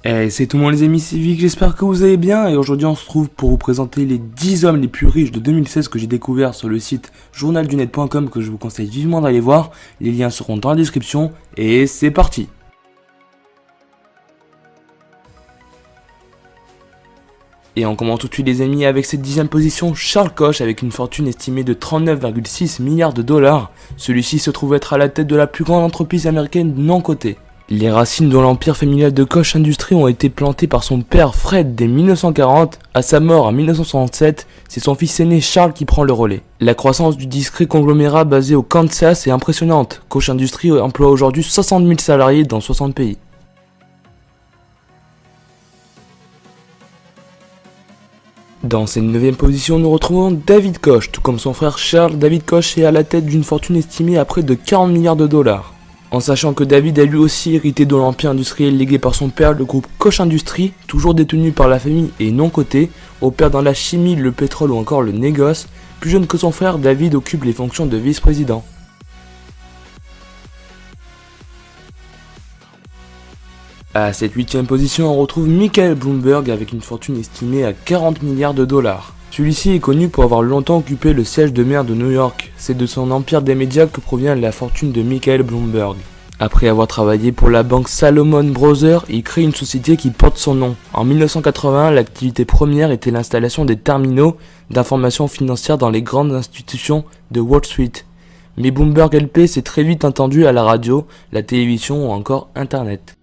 C'est tout le monde les amis civiques, j'espère que vous allez bien et aujourd'hui on se trouve pour vous présenter les 10 hommes les plus riches de 2016 que j'ai découvert sur le site journaldunet.com que je vous conseille vivement d'aller voir. Les liens seront dans la description et c'est parti. Et on commence tout de suite les amis avec cette 10e position, Charles Koch avec une fortune estimée de 39,6 milliards de dollars. Celui-ci se trouve être à la tête de la plus grande entreprise américaine non cotée. Les racines de l'empire familial de Koch Industries ont été plantées par son père Fred dès 1940. À sa mort en 1967, c'est son fils aîné Charles qui prend le relais. La croissance du discret conglomérat basé au Kansas est impressionnante. Koch Industries emploie aujourd'hui 60 000 salariés dans 60 pays. Dans cette 9e position, nous retrouvons David Koch. Tout comme son frère Charles, David Koch est à la tête d'une fortune estimée à près de 40 milliards de dollars. En sachant que David a lui aussi hérité de l'empire industriel légué par son père, le groupe Koch Industries, toujours détenu par la famille et non coté, opère dans la chimie, le pétrole ou encore le négoce. Plus jeune que son frère, David occupe les fonctions de vice-président. À cette 8e position, on retrouve Michael Bloomberg avec une fortune estimée à 40 milliards de dollars. Celui-ci est connu pour avoir longtemps occupé le siège de maire de New York. C'est de son empire des médias que provient la fortune de Michael Bloomberg. Après avoir travaillé pour la banque Salomon Brothers, il crée une société qui porte son nom. En 1981, l'activité première était l'installation des terminaux d'information financière dans les grandes institutions de Wall Street. Mais Bloomberg LP s'est très vite entendu à la radio, la télévision ou encore Internet.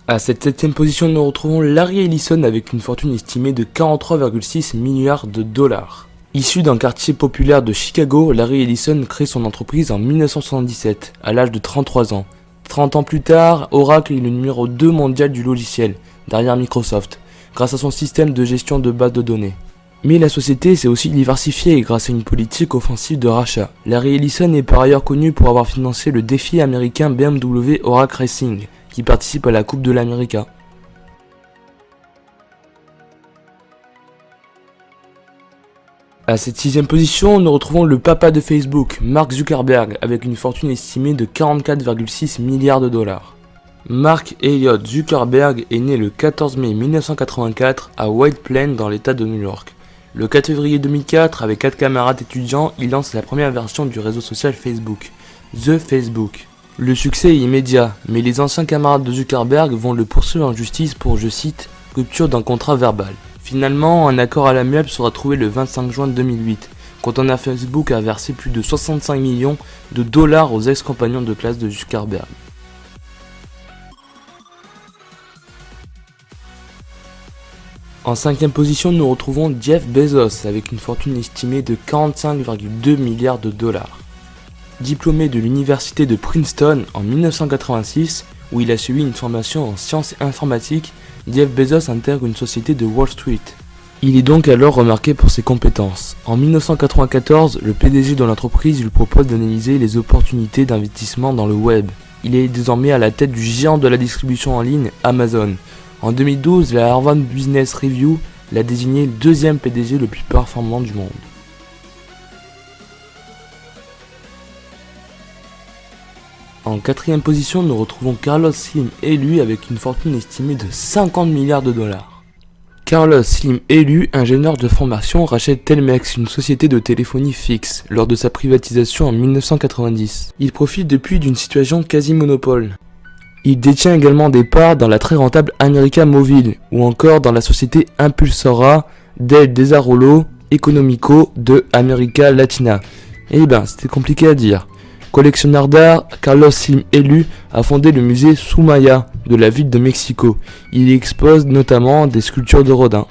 À cette 7e position, nous retrouvons Larry Ellison avec une fortune estimée de 43,6 milliards de dollars. Issu d'un quartier populaire de Chicago, Larry Ellison crée son entreprise en 1977, à l'âge de 33 ans. 30 ans plus tard, Oracle est le numéro 2 mondial du logiciel, derrière Microsoft, grâce à son système de gestion de base de données. Mais la société s'est aussi diversifiée grâce à une politique offensive de rachat. Larry Ellison est par ailleurs connu pour avoir financé le défi américain BMW Oracle Racing, qui participe à la Coupe de l'Amérique. À cette 6e position, nous retrouvons le papa de Facebook, Mark Zuckerberg, avec une fortune estimée de 44,6 milliards de dollars. Mark Elliott Zuckerberg est né le 14 mai 1984 à White Plains dans l'état de New York. Le 4 février 2004, avec 4 camarades étudiants, il lance la première version du réseau social Facebook, The Facebook. Le succès est immédiat, mais les anciens camarades de Zuckerberg vont le poursuivre en justice pour, je cite, « rupture d'un contrat verbal ». Finalement, un accord à l'amiable sera trouvé le 25 juin 2008, quand on a Facebook a versé plus de 65 millions de dollars aux ex-compagnons de classe de Zuckerberg. En 5e position, nous retrouvons Jeff Bezos avec une fortune estimée de 45,2 milliards de dollars. Diplômé de l'université de Princeton en 1986, où il a suivi une formation en sciences informatiques, Jeff Bezos intègre une société de Wall Street. Il est donc alors remarqué pour ses compétences. En 1994, le PDG de l'entreprise lui propose d'analyser les opportunités d'investissement dans le web. Il est désormais à la tête du géant de la distribution en ligne, Amazon. En 2012, la Harvard Business Review l'a désigné le 2e PDG le plus performant du monde. En 4e position, nous retrouvons Carlos Slim élu avec une fortune estimée de 50 milliards de dollars. Carlos Slim élu, ingénieur de formation, rachète Telmex, une société de téléphonie fixe, lors de sa privatisation en 1990. Il profite depuis d'une situation quasi-monopole. Il détient également des parts dans la très rentable América Móvil, ou encore dans la société Impulsora del Desarrollo Económico de América Latina. Eh ben, c'était compliqué à dire. Collectionneur d'art, Carlos Slim élu a fondé le musée Soumaya de la ville de Mexico. Il y expose notamment des sculptures de Rodin.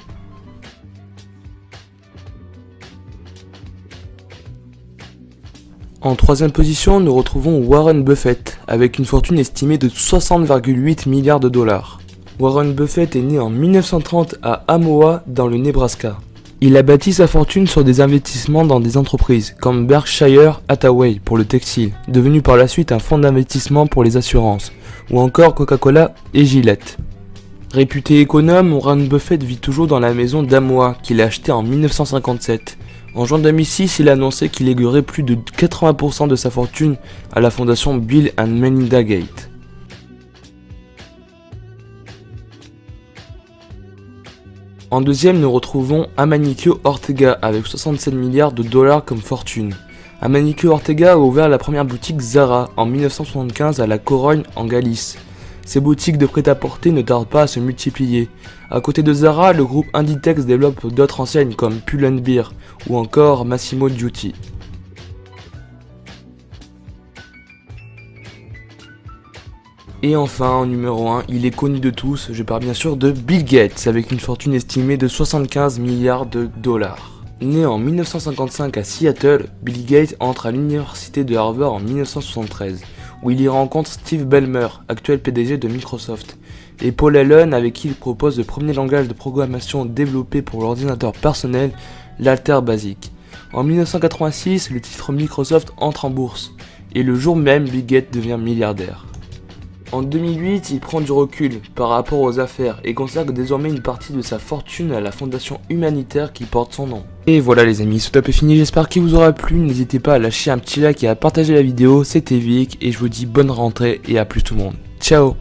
En 3e position, nous retrouvons Warren Buffett avec une fortune estimée de 60,8 milliards de dollars. Warren Buffett est né en 1930 à Amoa dans le Nebraska. Il a bâti sa fortune sur des investissements dans des entreprises comme Berkshire Hathaway pour le textile, devenu par la suite un fonds d'investissement pour les assurances, ou encore Coca-Cola et Gillette. Réputé économe, Warren Buffett vit toujours dans la maison d'Amoa qu'il a achetée en 1957. En juin 2006, il a annoncé qu'il léguerait plus de 80% de sa fortune à la fondation Bill and Melinda Gates. En deuxième, nous retrouvons Amancio Ortega avec 67 milliards de dollars comme fortune. Amancio Ortega a ouvert la première boutique Zara en 1975 à La Corogne en Galice. Ces boutiques de prêt-à-porter ne tardent pas à se multiplier. À côté de Zara, le groupe Inditex développe d'autres enseignes comme Pull&Bear ou encore Massimo Dutti. Et enfin, en numéro 1, il est connu de tous, je parle bien sûr de Bill Gates, avec une fortune estimée de 75 milliards de dollars. Né en 1955 à Seattle, Bill Gates entre à l'université de Harvard en 1973, où il y rencontre Steve Ballmer, actuel PDG de Microsoft, et Paul Allen, avec qui il propose le premier langage de programmation développé pour l'ordinateur personnel, l'Alter Basic. En 1986, le titre Microsoft entre en bourse, et le jour même, Bill Gates devient milliardaire. En 2008, il prend du recul par rapport aux affaires et consacre désormais une partie de sa fortune à la fondation humanitaire qui porte son nom. Et voilà les amis, ce top est fini, j'espère qu'il vous aura plu, n'hésitez pas à lâcher un petit like et à partager la vidéo, c'était Vic et je vous dis bonne rentrée et à plus tout le monde. Ciao.